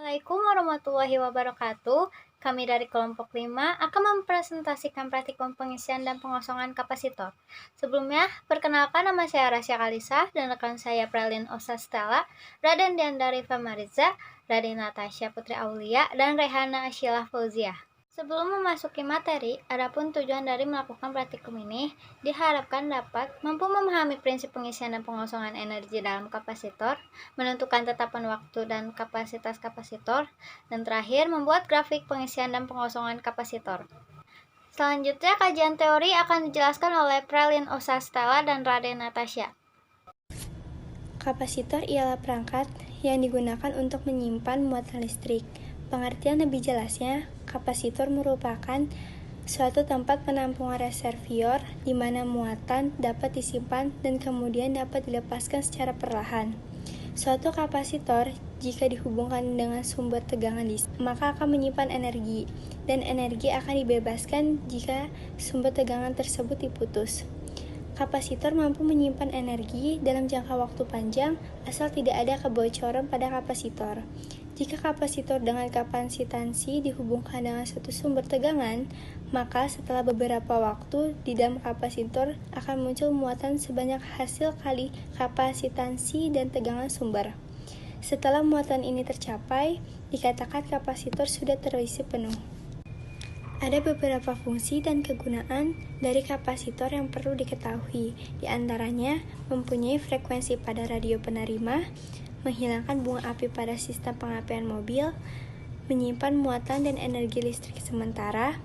Assalamualaikum warahmatullahi wabarakatuh. Kami dari kelompok 5 akan mempresentasikan praktikum pengisian dan pengosongan kapasitor. Sebelumnya, perkenalkan nama saya Rasya Kalisa dan rekan saya Pralin Osa Stella, Raden Diandari Famariza, Raden Natasha Putri Aulia, dan Rehana Asyilah Fauzia. Sebelum memasuki materi, adapun tujuan dari melakukan praktikum ini diharapkan dapat mampu memahami prinsip pengisian dan pengosongan energi dalam kapasitor, menentukan tetapan waktu dan kapasitas kapasitor, dan terakhir membuat grafik pengisian dan pengosongan kapasitor. Selanjutnya, kajian teori akan dijelaskan oleh Pralin Osa Stella dan Raden Natasha. Kapasitor ialah perangkat yang digunakan untuk menyimpan muatan listrik. Pengertian lebih jelasnya, kapasitor merupakan suatu tempat penampungan reservoir di mana muatan dapat disimpan dan kemudian dapat dilepaskan secara perlahan. Suatu kapasitor, jika dihubungkan dengan sumber tegangan listrik, maka akan menyimpan energi, dan energi akan dibebaskan jika sumber tegangan tersebut diputus. Kapasitor mampu menyimpan energi dalam jangka waktu panjang asal tidak ada kebocoran pada kapasitor. Jika kapasitor dengan kapasitansi dihubungkan dengan suatu sumber tegangan, maka setelah beberapa waktu di dalam kapasitor akan muncul muatan sebanyak hasil kali kapasitansi dan tegangan sumber. Setelah muatan ini tercapai, dikatakan kapasitor sudah terisi penuh. Ada beberapa fungsi dan kegunaan dari kapasitor yang perlu diketahui, di antaranya mempunyai frekuensi pada radio penerima, menghilangkan bunga api pada sistem pengapian mobil, menyimpan muatan dan energi listrik sementara,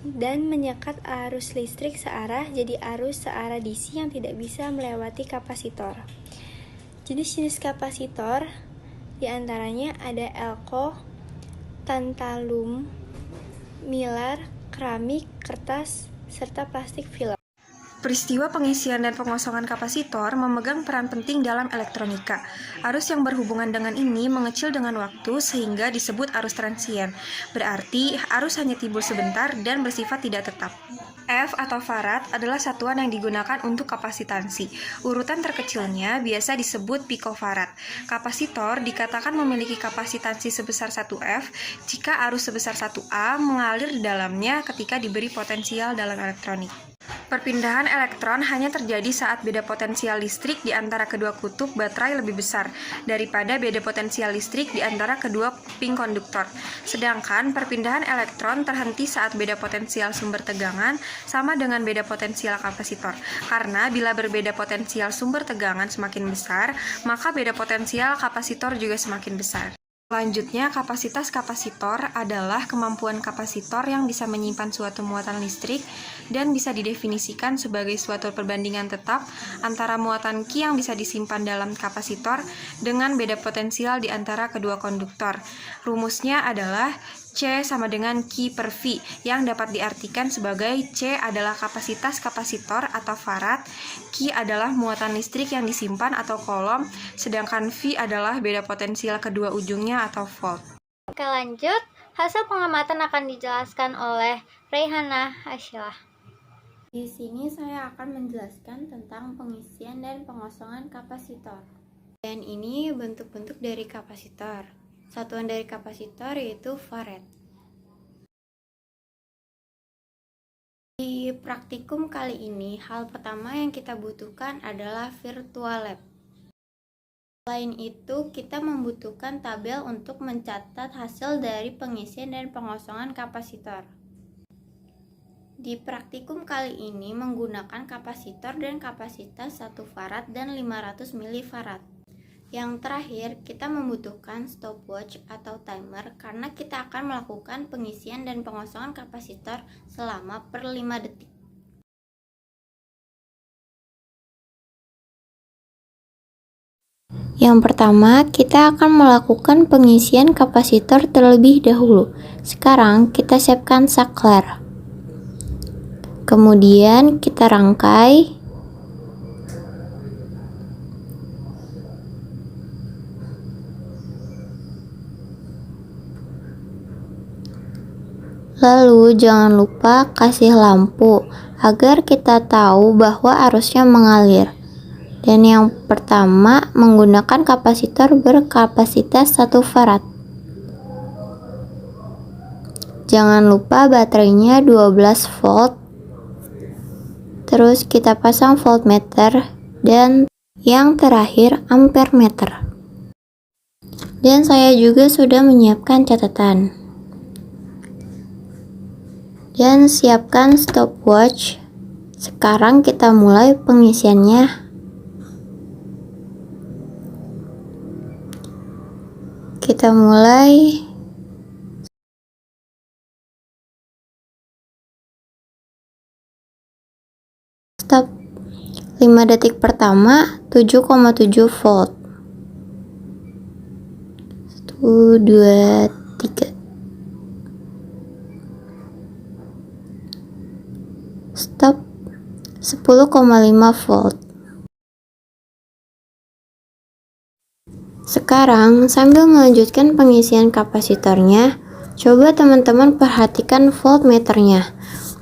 dan menyekat arus listrik searah jadi arus searah DC yang tidak bisa melewati kapasitor. Jenis-jenis kapasitor di antaranya ada elko, tantalum, milar, keramik, kertas, serta plastik film. Peristiwa pengisian dan pengosongan kapasitor memegang peran penting dalam elektronika. Arus yang berhubungan dengan ini mengecil dengan waktu sehingga disebut arus transien. Berarti arus hanya timbul sebentar dan bersifat tidak tetap. F atau farad adalah satuan yang digunakan untuk kapasitansi. Urutan terkecilnya biasa disebut pikofarad. Kapasitor dikatakan memiliki kapasitansi sebesar 1F jika arus sebesar 1A mengalir di dalamnya ketika diberi potensial dalam elektronik. Perpindahan elektron hanya terjadi saat beda potensial listrik di antara kedua kutub baterai lebih besar daripada beda potensial listrik di antara kedua ping konduktor. Sedangkan perpindahan elektron terhenti saat beda potensial sumber tegangan sama dengan beda potensial kapasitor. Karena bila berbeda potensial sumber tegangan semakin besar, maka beda potensial kapasitor juga semakin besar. Selanjutnya, kapasitas kapasitor adalah kemampuan kapasitor yang bisa menyimpan suatu muatan listrik dan bisa didefinisikan sebagai suatu perbandingan tetap antara muatan Q yang bisa disimpan dalam kapasitor dengan beda potensial di antara kedua konduktor. Rumusnya adalah C sama dengan Q per V yang dapat diartikan sebagai C adalah kapasitas kapasitor atau farad, Q adalah muatan listrik yang disimpan atau kolom, sedangkan V adalah beda potensial kedua ujungnya atau volt. Oke, lanjut. Hasil pengamatan akan dijelaskan oleh Rehana Asyilah. Di sini saya akan menjelaskan tentang pengisian dan pengosongan kapasitor. Dan ini bentuk-bentuk dari kapasitor. Satuan dari kapasitor yaitu farad. Di praktikum kali ini, hal pertama yang kita butuhkan adalah virtual lab. Selain itu, kita membutuhkan tabel untuk mencatat hasil dari pengisian dan pengosongan kapasitor. Di praktikum kali ini menggunakan kapasitor dan kapasitas 1 farad dan 500 milifarad. Yang terakhir, kita membutuhkan stopwatch atau timer karena kita akan melakukan pengisian dan pengosongan kapasitor selama per 5 detik. Yang pertama, kita akan melakukan pengisian kapasitor terlebih dahulu. Sekarang, kita siapkan saklar. Kemudian, kita rangkai. Lalu jangan lupa kasih lampu agar kita tahu bahwa arusnya mengalir. Dan yang pertama menggunakan kapasitor berkapasitas 1 farad. Jangan lupa baterainya 12 volt. Terus kita pasang voltmeter dan yang terakhir ampere meter. Dan saya juga sudah menyiapkan catatan. Dan siapkan stopwatch. Sekarang kita mulai pengisiannya. Kita mulai. Stop. 5 detik pertama 7,7 volt. 1, 2, 3. Stop. 10,5 volt. Sekarang sambil melanjutkan pengisian kapasitornya, coba teman-teman perhatikan voltmeternya.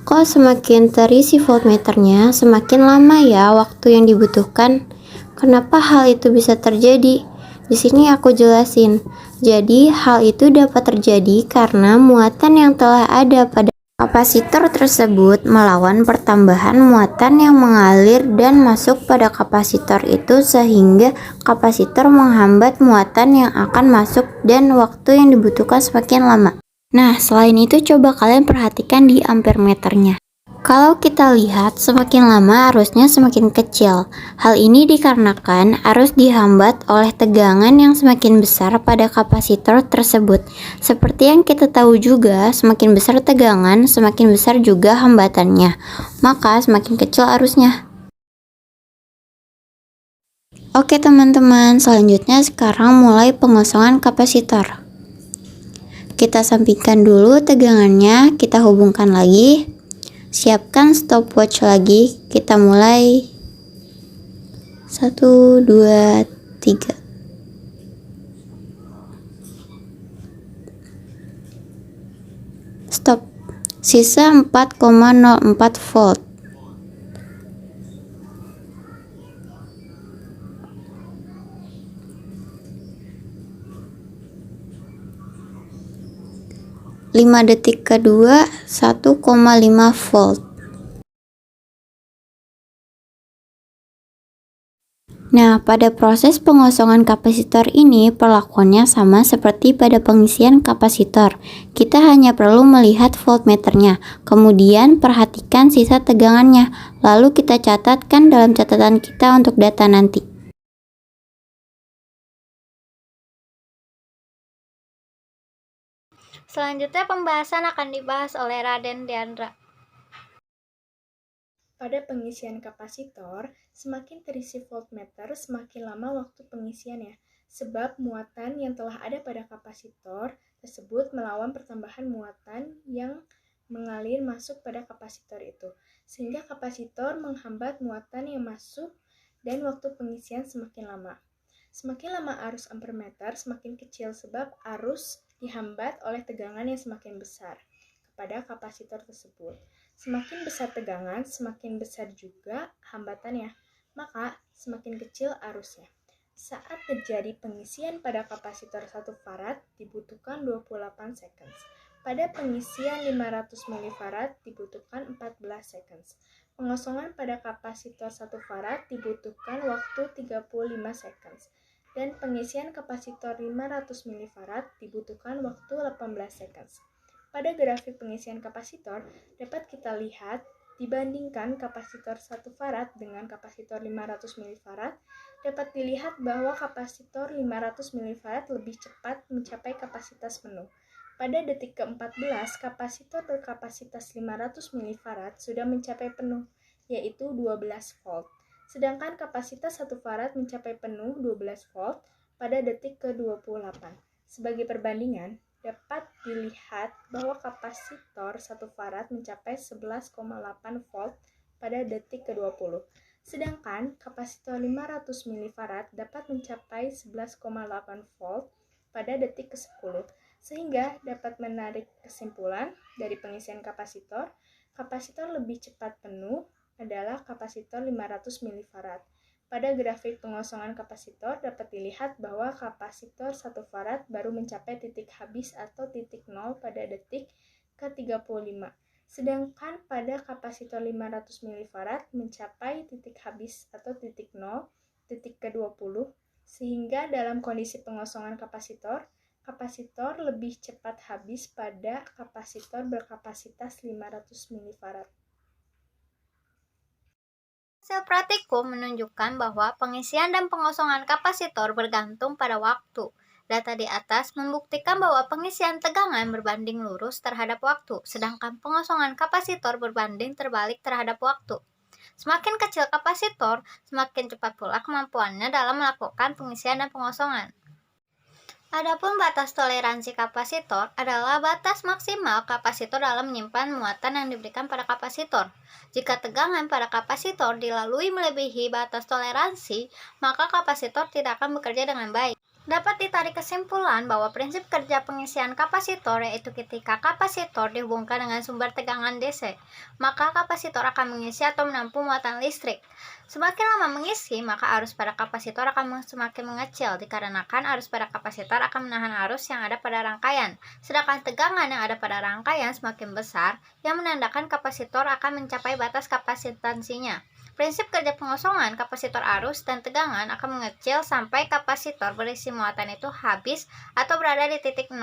Kok semakin terisi voltmeternya, semakin lama ya waktu yang dibutuhkan. Kenapa hal itu bisa terjadi? Di sini aku jelasin. Jadi, hal itu dapat terjadi karena muatan yang telah ada pada kapasitor tersebut melawan pertambahan muatan yang mengalir dan masuk pada kapasitor itu, sehingga kapasitor menghambat muatan yang akan masuk dan waktu yang dibutuhkan semakin lama. Nah, selain itu coba kalian perhatikan di ampere meternya. Kalau kita lihat, semakin lama arusnya semakin kecil. Hal ini dikarenakan arus dihambat oleh tegangan yang semakin besar pada kapasitor tersebut. Seperti yang kita tahu juga, semakin besar tegangan, semakin besar juga hambatannya. Maka semakin kecil arusnya. Oke teman-teman, selanjutnya sekarang mulai pengosongan kapasitor. Kita sampingkan dulu tegangannya, kita hubungkan lagi. Siapkan stopwatch lagi, kita mulai. 1, 2, 3. Stop. Sisa 4,04 volt. Lima detik kedua 1,5 volt. Nah, pada proses pengosongan kapasitor ini perlakuannya sama seperti pada pengisian kapasitor. Kita hanya perlu melihat voltmeternya, kemudian perhatikan sisa tegangannya, lalu kita catatkan dalam catatan kita untuk data nanti. Selanjutnya pembahasan akan dibahas oleh Raden Diandra. Pada pengisian kapasitor, semakin terisi voltmeter, semakin lama waktu pengisiannya, sebab muatan yang telah ada pada kapasitor tersebut melawan pertambahan muatan yang mengalir masuk pada kapasitor itu, sehingga kapasitor menghambat muatan yang masuk dan waktu pengisian semakin lama. Semakin lama arus ampere meter semakin kecil sebab arus dihambat oleh tegangan yang semakin besar kepada kapasitor tersebut. Semakin besar tegangan, semakin besar juga hambatannya, maka semakin kecil arusnya. Saat terjadi pengisian pada kapasitor 1 farad dibutuhkan 28 seconds. Pada pengisian 500 mF dibutuhkan 14 seconds. Pengosongan pada kapasitor 1 farad dibutuhkan waktu 35 seconds. Dan pengisian kapasitor 500 mF dibutuhkan waktu 18 seconds. Pada grafik pengisian kapasitor, dapat kita lihat dibandingkan kapasitor 1 farad dengan kapasitor 500 mF, dapat dilihat bahwa kapasitor 500 mF lebih cepat mencapai kapasitas penuh. Pada detik ke-14, kapasitor berkapasitas 500 mF sudah mencapai penuh, yaitu 12 volt. Sedangkan kapasitas 1 farad mencapai penuh 12 volt pada detik ke-28. Sebagai perbandingan, dapat dilihat bahwa kapasitor 1 farad mencapai 11,8 volt pada detik ke-20. Sedangkan kapasitor 500 mF dapat mencapai 11,8 volt pada detik ke-10. Sehingga dapat menarik kesimpulan dari pengisian kapasitor lebih cepat penuh adalah kapasitor 500 mF. Pada grafik pengosongan kapasitor dapat dilihat bahwa kapasitor 1 farad baru mencapai titik habis atau titik nol pada detik ke 35. Sedangkan pada kapasitor 500 mF mencapai titik habis atau titik 0, titik ke-20, sehingga dalam kondisi pengosongan kapasitor, kapasitor lebih cepat habis pada kapasitor berkapasitas 500 mF. Hasil praktikum menunjukkan bahwa pengisian dan pengosongan kapasitor bergantung pada waktu. Data di atas membuktikan bahwa pengisian tegangan berbanding lurus terhadap waktu, sedangkan pengosongan kapasitor berbanding terbalik terhadap waktu. Semakin kecil kapasitor, semakin cepat pula kemampuannya dalam melakukan pengisian dan pengosongan. Adapun batas toleransi kapasitor adalah batas maksimal kapasitor dalam menyimpan muatan yang diberikan pada kapasitor. Jika tegangan pada kapasitor dilalui melebihi batas toleransi, maka kapasitor tidak akan bekerja dengan baik. Dapat ditarik kesimpulan bahwa prinsip kerja pengisian kapasitor yaitu ketika kapasitor dihubungkan dengan sumber tegangan DC, maka kapasitor akan mengisi atau menampung muatan listrik. Semakin lama mengisi, maka arus pada kapasitor akan semakin mengecil dikarenakan arus pada kapasitor akan menahan arus yang ada pada rangkaian, sedangkan tegangan yang ada pada rangkaian semakin besar yang menandakan kapasitor akan mencapai batas kapasitansinya. Prinsip kerja pengosongan kapasitor arus dan tegangan akan mengecil sampai kapasitor berisi muatan itu habis atau berada di titik 0.